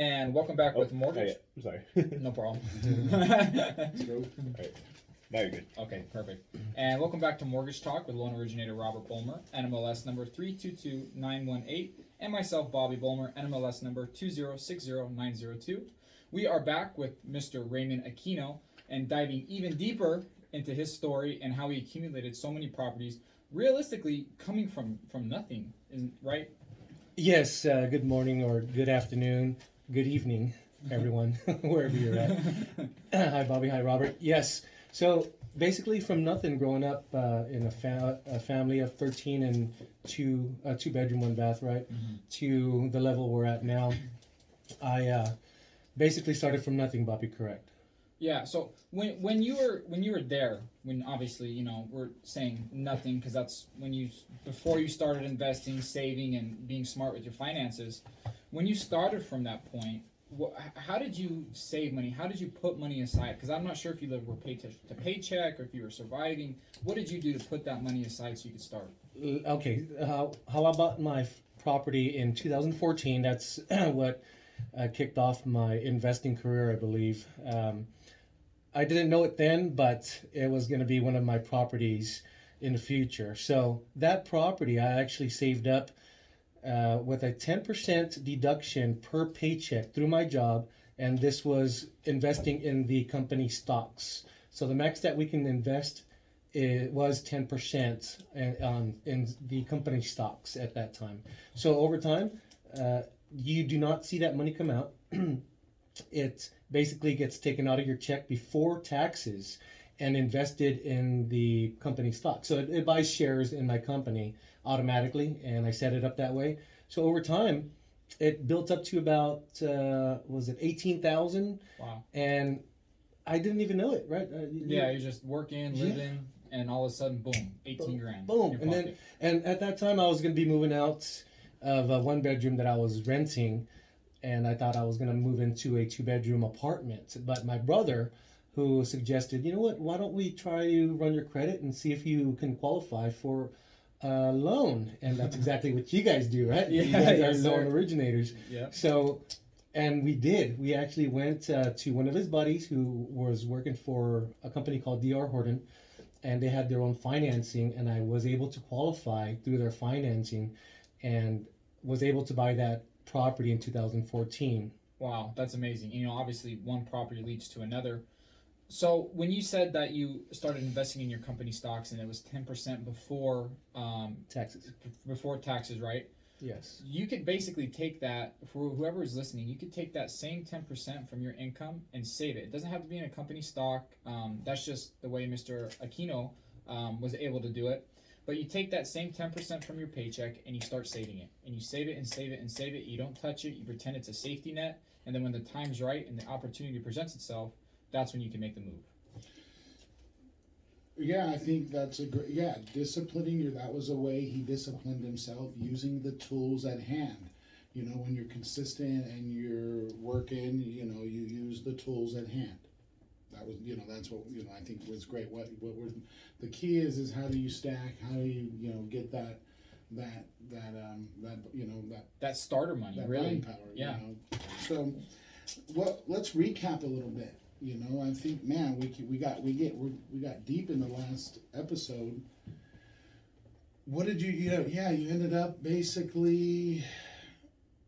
And welcome back with Mortgage. I'm sorry. No problem. Let's go. All right. Now you're good. Okay, perfect. And welcome back to Mortgage Talk with loan originator Robert Bulmer, NMLS number 322918, and myself, Bobby Bulmer, NMLS number 2060902. We are back with Mr. Raymond Aquino and diving even deeper into his story and how he accumulated so many properties, realistically coming from nothing, right? Yes, good morning or good afternoon, good evening, everyone, wherever you're at. Hi, Bobby. Hi, Robert. Yes, so basically from nothing, growing up in a family of 13 and two bedroom, one bath, right, to the level we're at now, I basically started from nothing, Bobby, correct? Yeah. So when you were there, when obviously we're saying nothing because that's when before you started investing, saving, and being smart with your finances. When you started from that point, how did you save money? How did you put money aside? Because I'm not sure if you were paycheck to paycheck or if you were surviving. What did you do to put that money aside so you could start? Okay, how I bought my property in 2014. That's what kicked off my investing career, I believe. I didn't know it then, but it was going to be one of my properties in the future. So that property I actually saved up with a 10% deduction per paycheck through my job, and this was investing in the company stocks. So the max that we can invest was 10% in the company stocks at that time. So over time, you do not see that money come out. It basically gets taken out of your check before taxes and invested in the company stock. So it buys shares in my company automatically, and I set it up that way. So over time, it built up to about was it 18,000? Wow. And I didn't even know it, right? Yeah, you're just working, living, and all of a sudden, boom, 18 grand. Boom, and at that time I was going to be moving out of a one bedroom that I was renting, and I thought I was going to move into a two bedroom apartment. But my brother, who suggested, you know what, why don't we try to run your credit and see if you can qualify for a loan? And that's exactly what you guys do, right? Yeah, you guys yes, are loan originators. Yeah. So, and we did. We actually went to one of his buddies who was working for a company called DR Horton, and they had their own financing, and I was able to qualify through their financing and was able to buy that property in 2014. Wow, that's amazing. Obviously one property leads to another. So when you said that you started investing in your company stocks and it was 10% Taxes. before taxes, right? Yes. You could basically take that, for whoever is listening, you could take that same 10% from your income and save it. It doesn't have to be in a company stock. That's just the way Mr. Aquino was able to do it. But you take that same 10% from your paycheck and you start saving it. And you save it and save it and save it. You don't touch it. You pretend it's a safety net. And then when the time's right and the opportunity presents itself, that's when you can make the move. Yeah, I think that's a great, disciplining that was a way he disciplined himself using the tools at hand. When you're consistent and you're working, you use the tools at hand. That was, that's what, I think was great. What we're, the key is how do you stack? How do you, get that starter money, that really. buying power? Yeah. So, let's recap a little bit. I think, man, we got deep in the last episode. What did you ended up basically.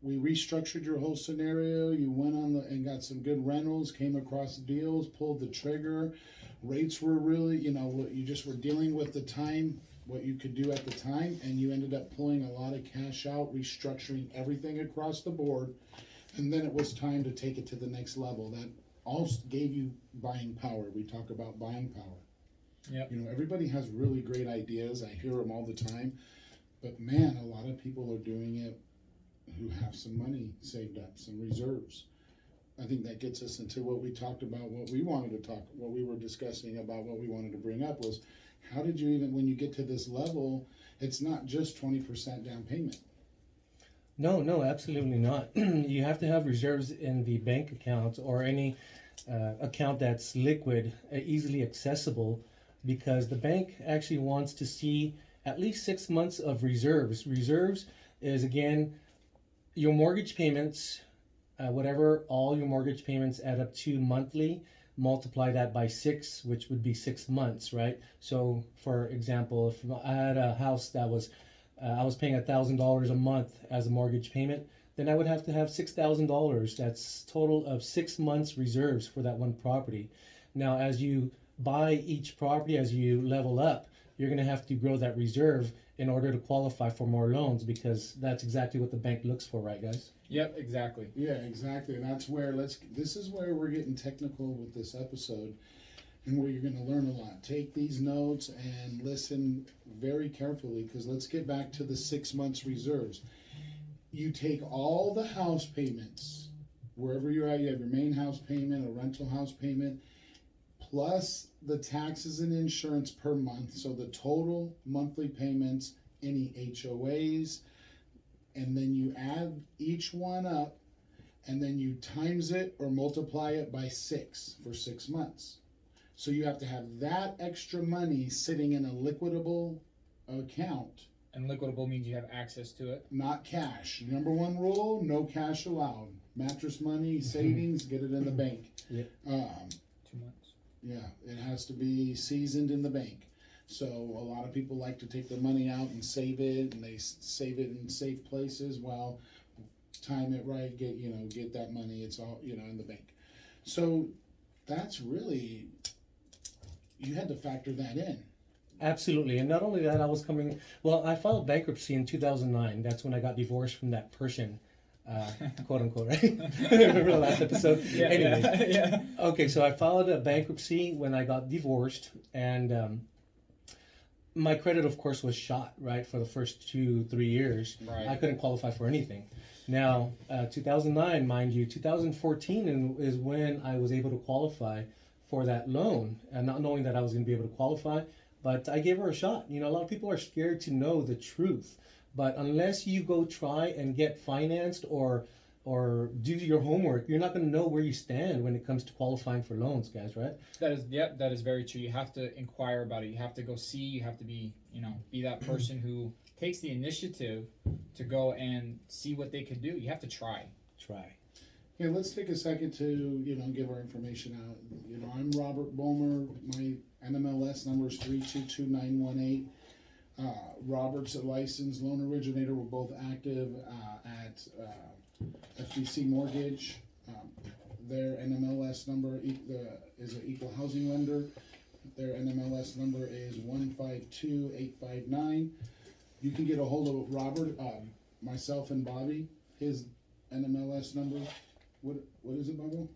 We restructured your whole scenario. You went on and got some good rentals, came across deals, pulled the trigger. Rates were really, you just were dealing with the time, what you could do at the time, and you ended up pulling a lot of cash out, restructuring everything across the board. And then it was time to take it to the next level. That all gave you buying power. We talk about buying power. Yep. Everybody has really great ideas. I hear them all the time. But man, a lot of people are doing it who have some money saved up, some reserves. I think that gets us into what we talked about, what we were discussing about what we wanted to bring up was, how did you even, when you get to this level, it's not just 20% down payment. No, absolutely not. You have to have reserves in the bank account or any account that's liquid, easily accessible, because the bank actually wants to see at least 6 months of reserves. Reserves is, again, your mortgage payments whatever all your mortgage payments add up to monthly, multiply that by 6, which would be 6 months, right? So, for example, if I had a house that was, I was paying $1,000 a month as a mortgage payment, then I would have to have $6,000. That's total of 6 months reserves for that one property. Now, as you buy each property, as you level up, you're going to have to grow that reserve in order to qualify for more loans, because that's exactly what the bank looks for, right, guys? Yep, exactly. Yeah, exactly. And that's where this is where we're getting technical with this episode, and where you're going to learn a lot. Take these notes and listen very carefully, because let's get back to the 6 months reserves. You take all the house payments, wherever you're at, you have your main house payment, a rental house payment, plus the taxes and insurance per month. So the total monthly payments, any HOAs, and then you add each one up, and then you times it or multiply it by 6 for 6 months. So you have to have that extra money sitting in a liquidable account, And liquidable means you have access to it. not cash. Number one rule, no cash allowed. Mattress money, savings, get it in the bank. Yeah. 2 months. Yeah, it has to be seasoned in the bank. So a lot of people like to take their money out and save it, and they save it in safe places. Well, time it right, get that money. It's all in the bank. So that's really, you had to factor that in. Absolutely. And not only that, I filed bankruptcy in 2009. That's when I got divorced from that Persian, quote unquote, right? Remember the last episode? Yeah, Anyways. yeah. Okay, so I filed a bankruptcy when I got divorced, and my credit, of course, was shot, right, for the first 2-3 years. Right. I couldn't qualify for anything. Now, 2009, mind you, 2014 is when I was able to qualify for that loan, and not knowing that I was going to be able to qualify, but I gave her a shot. A lot of people are scared to know the truth, but unless you go try and get financed or do your homework, you're not going to know where you stand when it comes to qualifying for loans, guys, right? That is very true. You have to inquire about it. You have to go see. You have to be that person who takes the initiative to go and see what they could do. You have to try. Yeah, let's take a second to, give our information out. I'm Robert Bomer. My NMLS number is 322918. Robert's a licensed loan originator. We're both active at FDC Mortgage. Their NMLS number is an equal housing lender. Their NMLS number is 152859. You can get a hold of Robert, myself, and Bobby. His NMLS number, what is it, Bobby?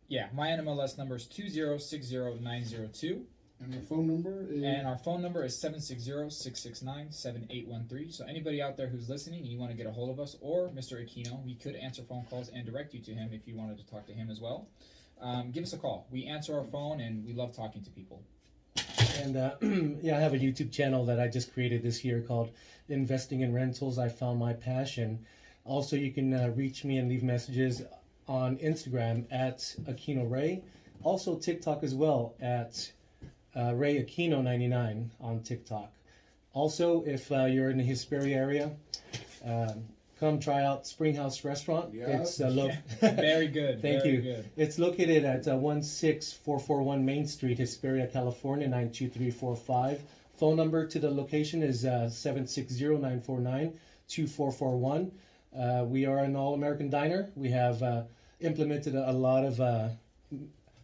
Yeah, my NMLS number is 2060902. And our phone number is? And our phone number is 760-669-7813. So anybody out there who's listening and you want to get a hold of us, or Mr. Aquino, we could answer phone calls and direct you to him if you wanted to talk to him as well. Give us a call. We answer our phone, and we love talking to people. And I have a YouTube channel that I just created this year called Investing in Rentals. I found my passion. Also, you can reach me and leave messages on Instagram at Aquino Ray. Also, TikTok as well at Ray Aquino 99 on TikTok. Also, if you're in the Hesperia area, come try out Springhouse Restaurant. Yeah. It's Very good. Thank very you. Good. It's located at 16441 Main Street, Hesperia, California 92345. Phone number to the location is 760-949-2441. We are an all-American diner. We have implemented a lot of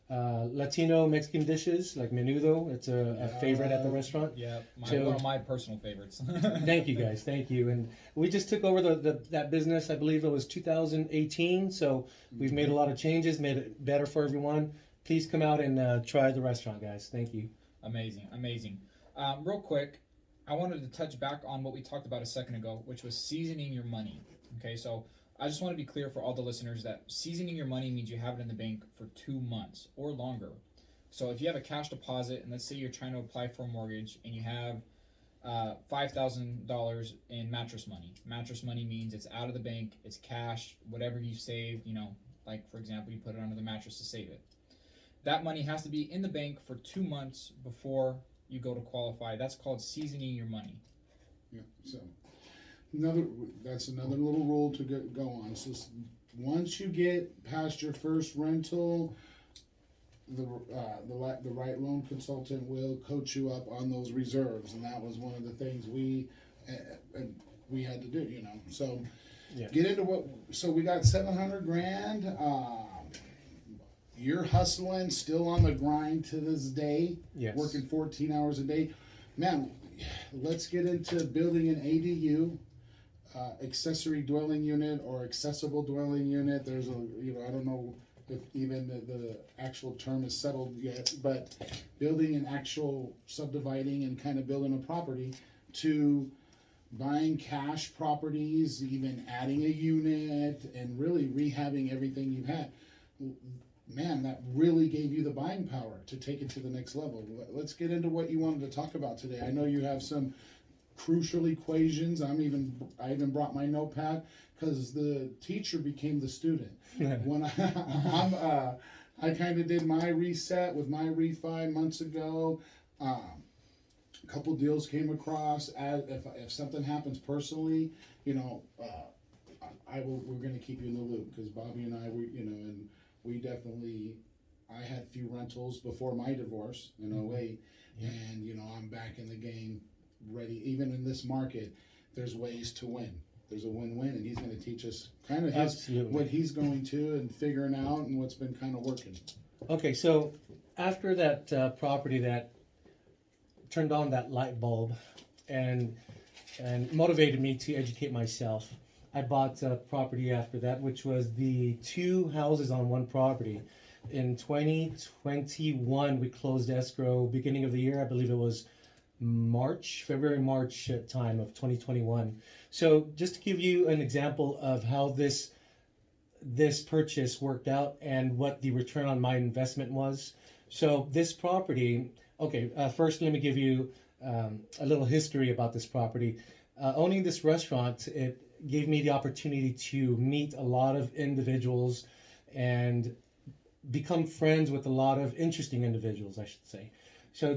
Latino Mexican dishes like menudo. It's a favorite at the restaurant. Yeah, So- one of my personal favorites. Thank you, guys. Thank you. And we just took over that business. I believe it was 2018. So we've made a lot of changes, made it better for everyone. Please come out and try the restaurant, guys. Thank you. Amazing. Real quick, I wanted to touch back on what we talked about a second ago, which was seasoning your money. Okay, so I just want to be clear for all the listeners that seasoning your money means you have it in the bank for 2 months or longer. So if you have a cash deposit, and let's say you're trying to apply for a mortgage, and you have $5,000 in mattress money. Mattress money means it's out of the bank, it's cash, whatever you saved, like for example, you put it under the mattress to save it. That money has to be in the bank for 2 months before you go to qualify. That's called seasoning your money. Yeah, so that's another little rule to go on. So once you get past your first rental, the right loan consultant will coach you up on those reserves, and that was one of the things we had to do, you know. So Yeah. get into what. So we got 700 grand. You're hustling, still on the grind to this day. Yes. Working 14 hours a day, man. Let's get into building an ADU. Accessory dwelling unit or accessible dwelling unit. There's a, you know, I don't know if even the actual term is settled yet, but building an actual subdividing and kind of building a property to buying cash properties, even adding a unit and really rehabbing everything you've had. Man, that really gave you the buying power to take it to the next level. Let's get into what you wanted to talk about today. I know you have some crucial equations. I even brought my notepad because the teacher became the student. When I kind of did my reset with my refi months ago. A couple deals came across. If something happens personally, you know, we're going to keep you in the loop because Bobby and I, we definitely. I had few rentals before my divorce in 08, and you know, I'm back in the game. Ready, even in this market, there's ways to win. There's a win-win, and he's going to teach us kind of what he's going to and figuring out and what's been kind of working. Okay, so after that property that turned on that light bulb and motivated me to educate myself, I bought a property after that, which was the 2 houses on one property. In 2021, we closed escrow beginning of the year. I believe it was February, March time of 2021. So just to give you an example of how this purchase worked out and what the return on my investment was. So this property, okay, first let me give you a little history about this property. Owning this restaurant, it gave me the opportunity to meet a lot of individuals and become friends with a lot of interesting individuals, I should say. So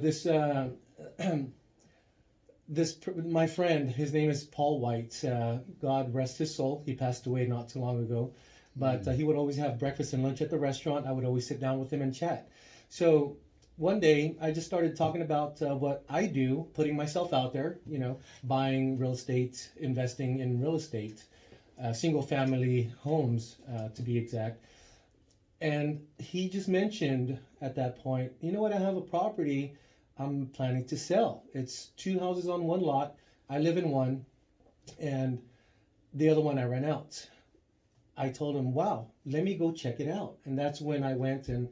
my friend, his name is Paul White. God rest his soul. He passed away not too long ago, but he would always have breakfast and lunch at the restaurant. I would always sit down with him and chat. So one day I just started talking about what I do, putting myself out there, you know, buying real estate, investing in real estate, single family homes, to be exact. And he just mentioned at that point, you know what, I have a property I'm planning to sell. It's 2 houses on one lot. I live in one, and the other one I rent out. I told him, wow, let me go check it out. And that's when I went and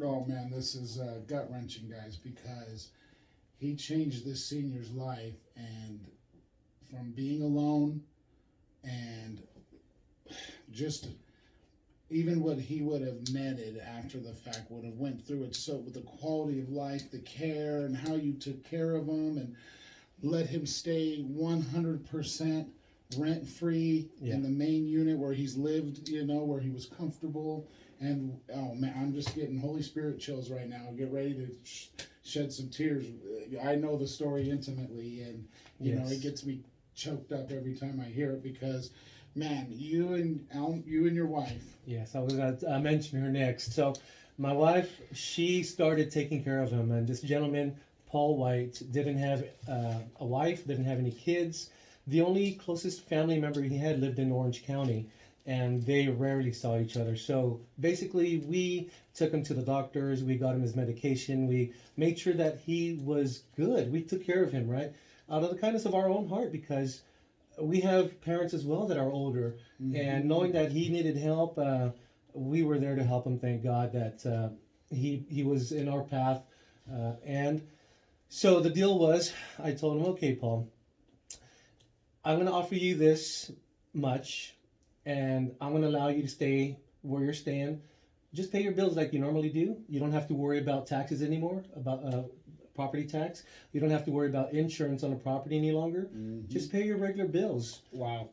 oh man, this is gut wrenching, guys, because he changed this senior's life, and from being alone and just even what he would have netted after the fact would have went through it. So with the quality of life, the care, and how you took care of him and let him stay 100% rent free in the main unit where he's lived, you know, where he was comfortable. And oh man, I'm just getting Holy Spirit chills right now. Get ready to shed some tears. I know the story intimately, and you know, it gets me choked up every time I hear it because, man, you and your wife. Yes, I was going to mention her next. So my wife, she started taking care of him, and this gentleman, Paul White, didn't have a wife, didn't have any kids. The only closest family member he had lived in Orange County, and they rarely saw each other. So basically, we took him to the doctors, we got him his medication, we made sure that he was good. We took care of him, right? Out of the kindness of our own heart, because we have parents as well that are older, and knowing that he needed help, we were there to help him. Thank God that he was in our path. And so the deal was, I told him, okay, Paul, I'm going to offer you this much, and I'm going to allow you to stay where you're staying. Just pay your bills like you normally do. You don't have to worry about taxes anymore, about property tax. You don't have to worry about insurance on a property any longer. Just pay your regular bills. Wow.